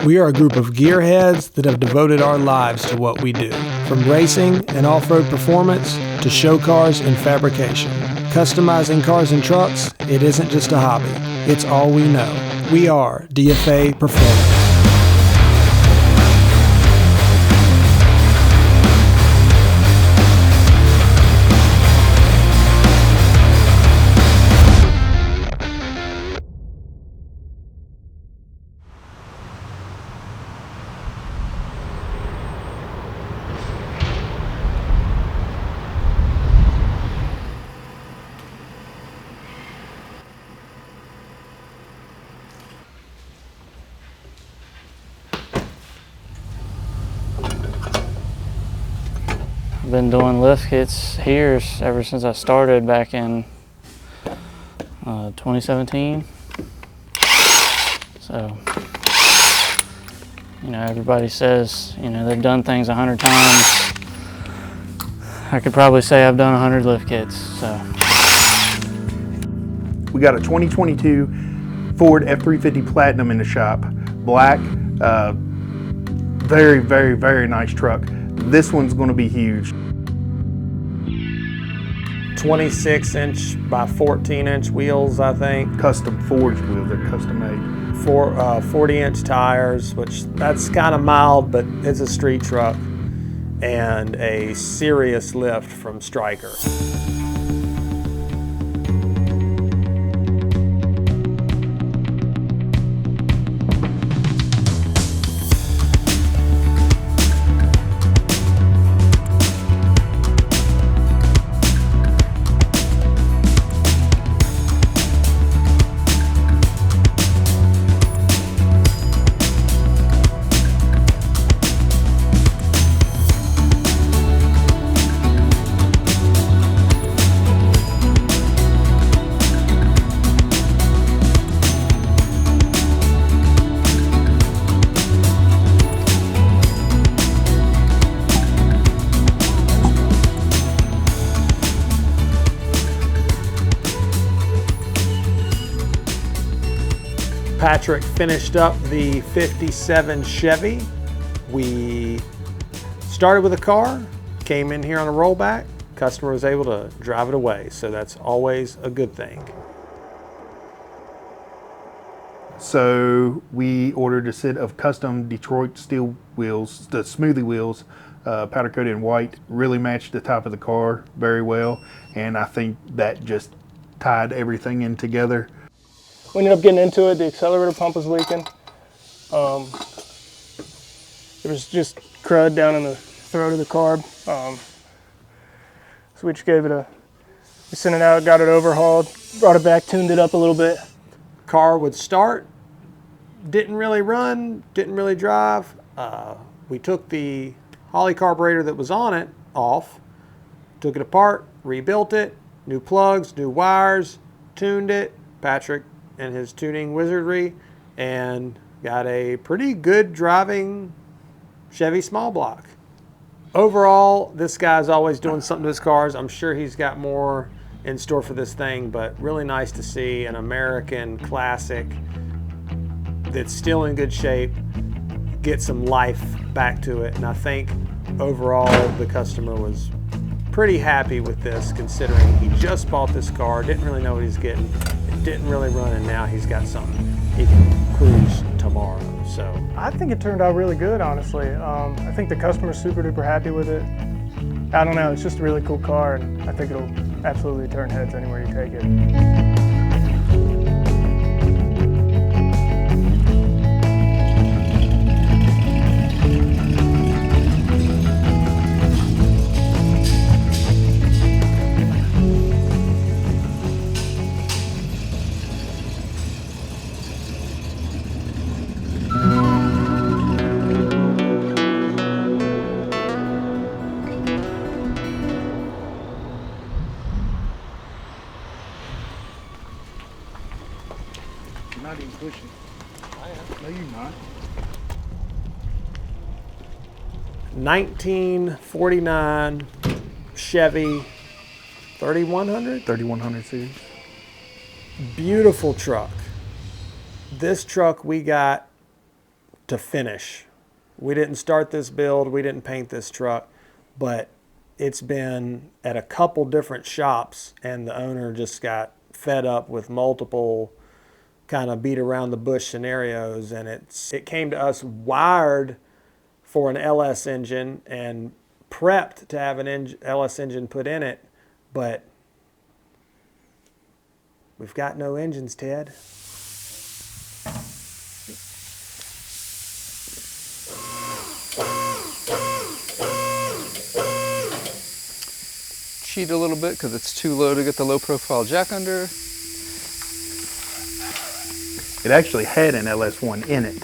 We are a group of gearheads that have devoted our lives to what we do. From racing and off-road performance to show cars and fabrication. Customizing cars and trucks, it isn't just a hobby. It's all we know. We are DFA Performance. Been doing lift kits here ever since I started back in 2017. So, everybody says, they've done things 100 times. I could probably say I've done 100 lift kits, so. We got a 2022 Ford F-350 Platinum in the shop. Black, very, very, very nice truck. This one's gonna be huge. 26-inch by 14-inch wheels, I think. Custom forged wheels, they're custom made. 40-inch tires, which that's kind of mild, but it's a street truck. And a serious lift from Stryker. Patrick finished up the 57 Chevy. We started with a car, came in here on a rollback, customer was able to drive it away, so that's always a good thing. So we ordered a set of custom Detroit steel wheels, the smoothie wheels, powder coated in white, really matched the top of the car very well, and I think that just tied everything in together. We ended up getting into it. The accelerator pump was leaking. There was just crud down in the throat of the carb. So we just gave it we sent it out, got it overhauled, brought it back, tuned it up a little bit. Car would start, didn't really run, didn't really drive. We took the Holley carburetor that was on it off, took it apart, rebuilt it, new plugs, new wires, tuned it. Patrick and his tuning wizardry, and got a pretty good driving Chevy small block. Overall, this guy's always doing something to his cars. I'm sure he's got more in store for this thing, but really nice to see an American classic that's still in good shape get some life back to it. And I think overall the customer was pretty happy with this, considering he just bought this car, didn't really know what he's getting. Didn't really run, and now he's got something he can cruise tomorrow. So I think it turned out really good, honestly. I think the customer's super duper happy with it. I don't know, it's just a really cool car, and I think it'll absolutely turn heads anywhere you take it. Not even pushing. I am. No, you're not. 1949 Chevy 3100? 3100 series. Beautiful truck. This truck we got to finish. We didn't start this build, we didn't paint this truck, but it's been at a couple different shops, and the owner just got fed up with multiple kind of beat around the bush scenarios, and it came to us wired for an LS engine and prepped to have an LS engine put in it, but we've got no engines, Ted. Cheat a little bit because it's too low to get the low profile jack under. It actually had an LS1 in it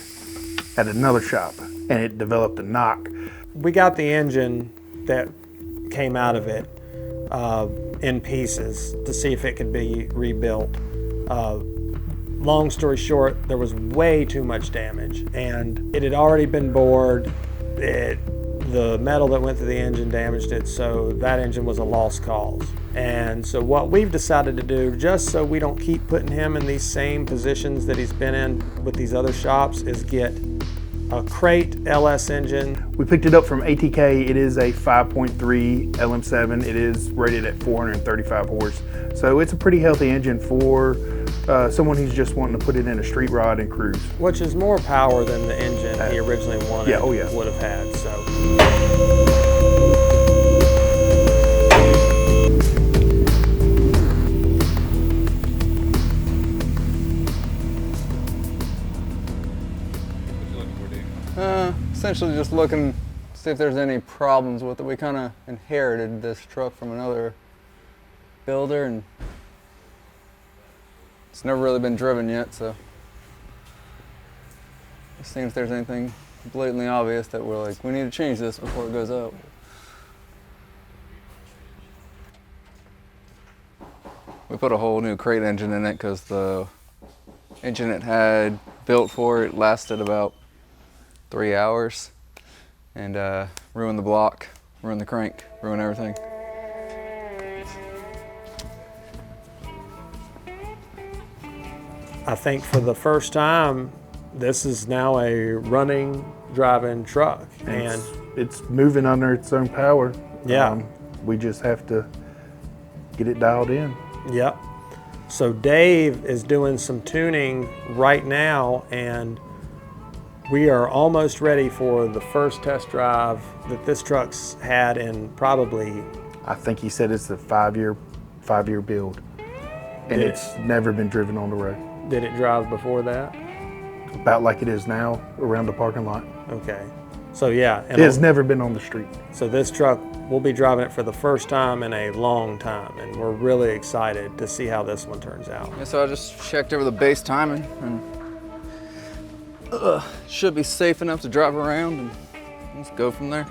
at another shop, and it developed a knock. We got the engine that came out of it in pieces to see if it could be rebuilt. Long story short, there was way too much damage, and it had already been bored. The metal that went through the engine damaged it, so that engine was a lost cause. And so what we've decided to do, just so we don't keep putting him in these same positions that he's been in with these other shops, is get a crate LS engine. We picked it up from ATK. It is a 5.3 LM7. It is rated at 435 horse. So it's a pretty healthy engine for someone who's just wanting to put it in a street rod and cruise. Which is more power than the engine he originally wanted would have had. So. Essentially just looking to see if there's any problems with it. We kind of inherited this truck from another builder, and it's never really been driven yet, so just seeing if there's anything blatantly obvious that we're like, we need to change this before it goes out. We put a whole new crate engine in it because the engine it had built for it lasted about 3 hours, and ruined the block, ruined the crank, ruined everything. I think for the first time, this is now a running, driving truck. And it's moving under its own power. Yeah. We just have to get it dialed in. Yep. So Dave is doing some tuning right now, and we are almost ready for the first test drive that this truck's had in probably... I think he said it's a five-year build, and it's never been driven on the road. Did it drive before that? About like it is now around the parking lot. Okay. So yeah. It has never been on the street. So this truck, we'll be driving it for the first time in a long time, and we're really excited to see how this one turns out. Yeah, so I just checked over the base timing, and should be safe enough to drive around, and let's go from there.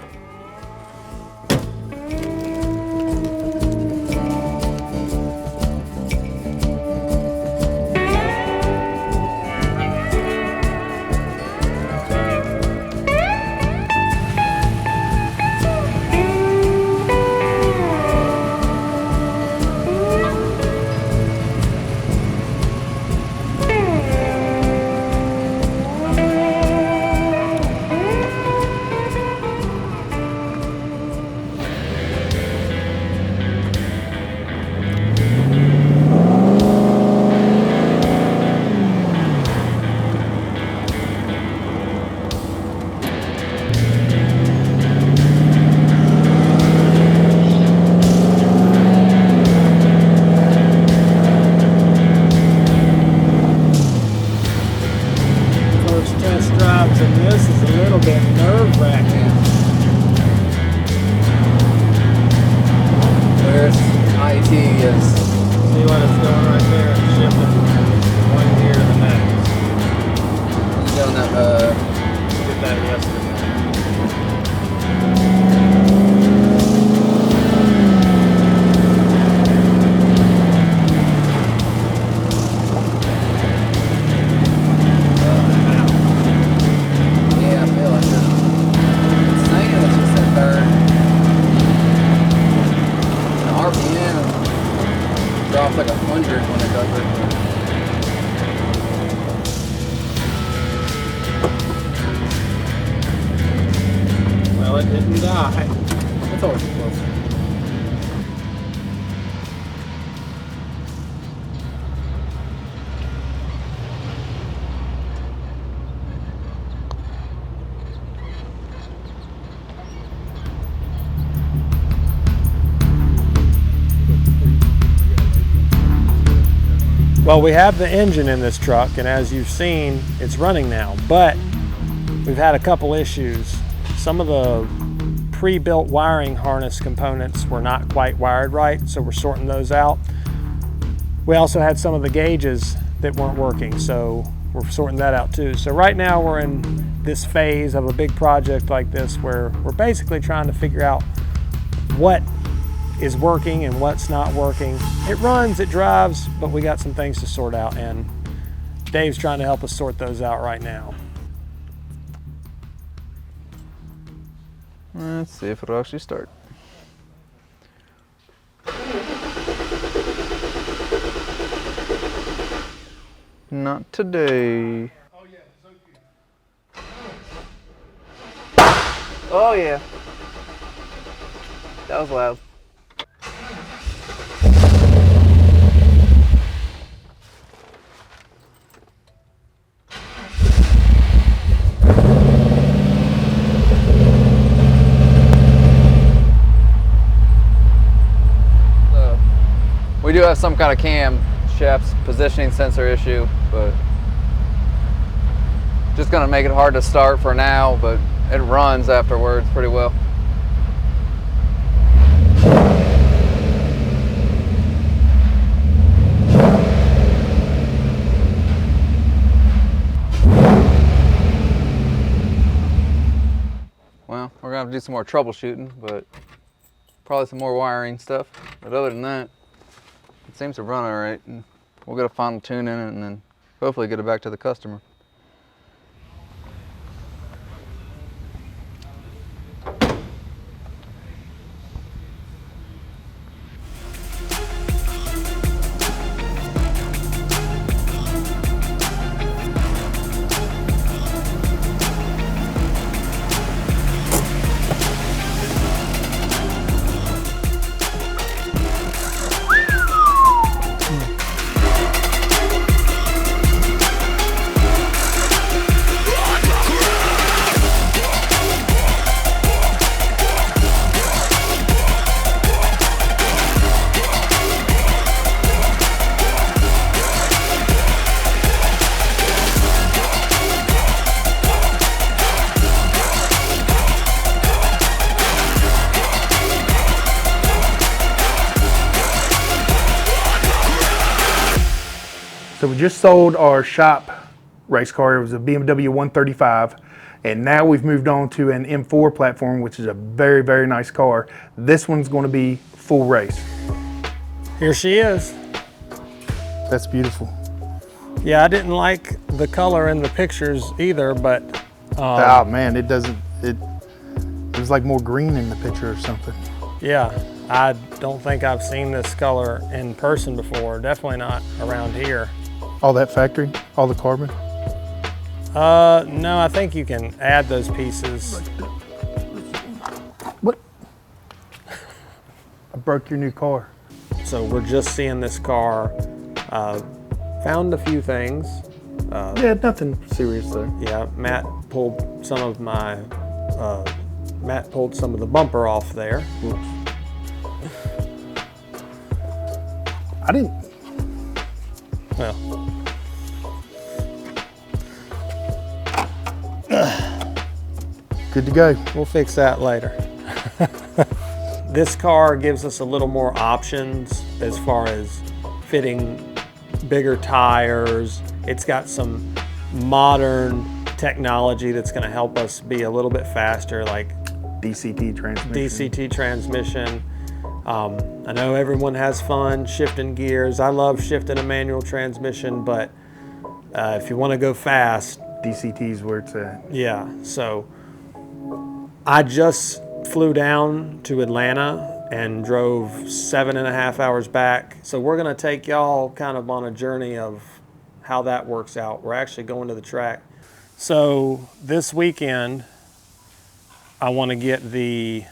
Drops like 100 when it does but didn't die. That's always a plus. Well, we have the engine in this truck, and as you've seen, it's running now, but we've had a couple issues. Some of the pre-built wiring harness components were not quite wired right, so we're sorting those out. We also had some of the gauges that weren't working, so we're sorting that out too. So right now we're in this phase of a big project like this where we're basically trying to figure out what is working and what's not working. It runs, it drives, but we got some things to sort out, and Dave's trying to help us sort those out right now. Let's see if it'll actually start. Not today. Oh yeah. That was loud. We do have some kind of cam shaft's positioning sensor issue, but just gonna make it hard to start for now, but it runs afterwards pretty well. Well, we're gonna have to do some more troubleshooting, but probably some more wiring stuff. But other than that, it seems to run all right, and we'll get a final tune in it and then hopefully get it back to the customer. So we just sold our shop race car. It was a BMW 135, and now we've moved on to an M4 platform, which is a very, very nice car. This one's going to be full race. Here she is. That's beautiful. Yeah, I didn't like the color in the pictures either, but Oh man, it was like more green in the picture or something. yeah, I don't think I've seen this color in person before. Definitely not around here. All that factory, all the carbon. No, I think you can add those pieces. What? I broke your new car. So we're just seeing this car. Found a few things. Yeah, nothing serious there. Yeah, Matt pulled some of the bumper off there. Oops. I didn't. Well, Good to go. we'll fix that later. This car gives us a little more options as far as fitting bigger tires. It's got some modern technology that's going to help us be a little bit faster, like DCT transmission. DCT transmission. I know everyone has fun shifting gears. I love shifting a manual transmission, but if you want to go fast, DCT is where it's at. yeah. So I just flew down to Atlanta and drove 7.5 hours back. So we're going to take y'all kind of on a journey of how that works out. We're actually going to the track. So this weekend, I want to get the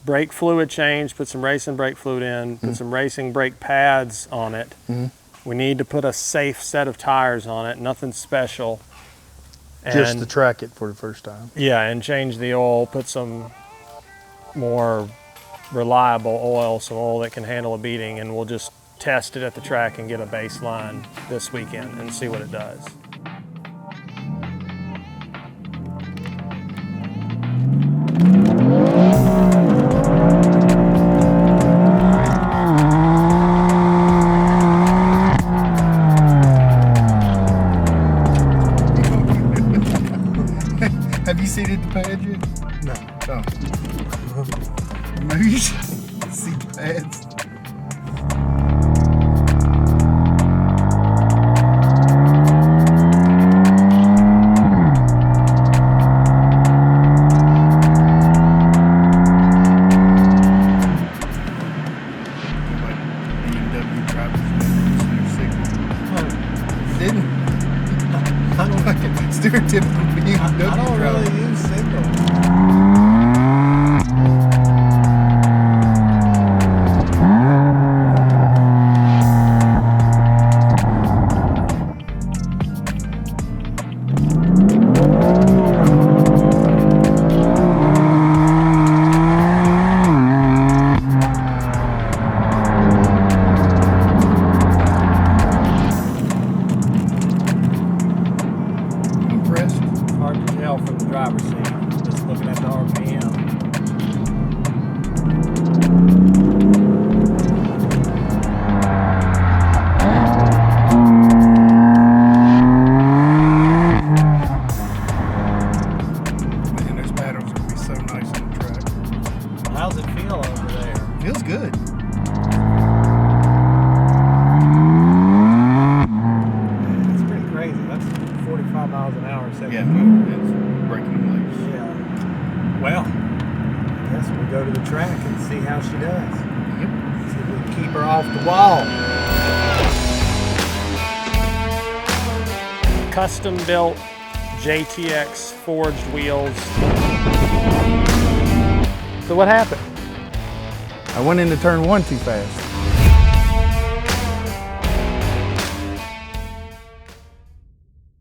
brake fluid changed, put some racing brake fluid in, put some racing brake pads on it. We need to put a safe set of tires on it, nothing special. Just And- to track it for the first time. Yeah, and change the oil, put some more reliable oil, some oil that can handle a beating, and we'll just test it at the track and get a baseline this weekend and see what it does. Have you seated the pad yet? No. Oh. Maybe you should seat the pads. BMW drivers never use their signal. You didn't? Stereotypical BMW driver. use signal. Impressed? Hard to tell from the driver's seat, just looking at the RPM. Man, those paddles would be so nice on the track. How's it feel over there? Feels good. It's pretty crazy. That's 45 miles an hour, 7 Yeah, it's breaking them loose. Yeah. Well, I guess we'll go to the track and see how she does. Yep. See if we can keep her off the wall. Custom built JTX forged wheels. So what happened? I went into turn one too fast.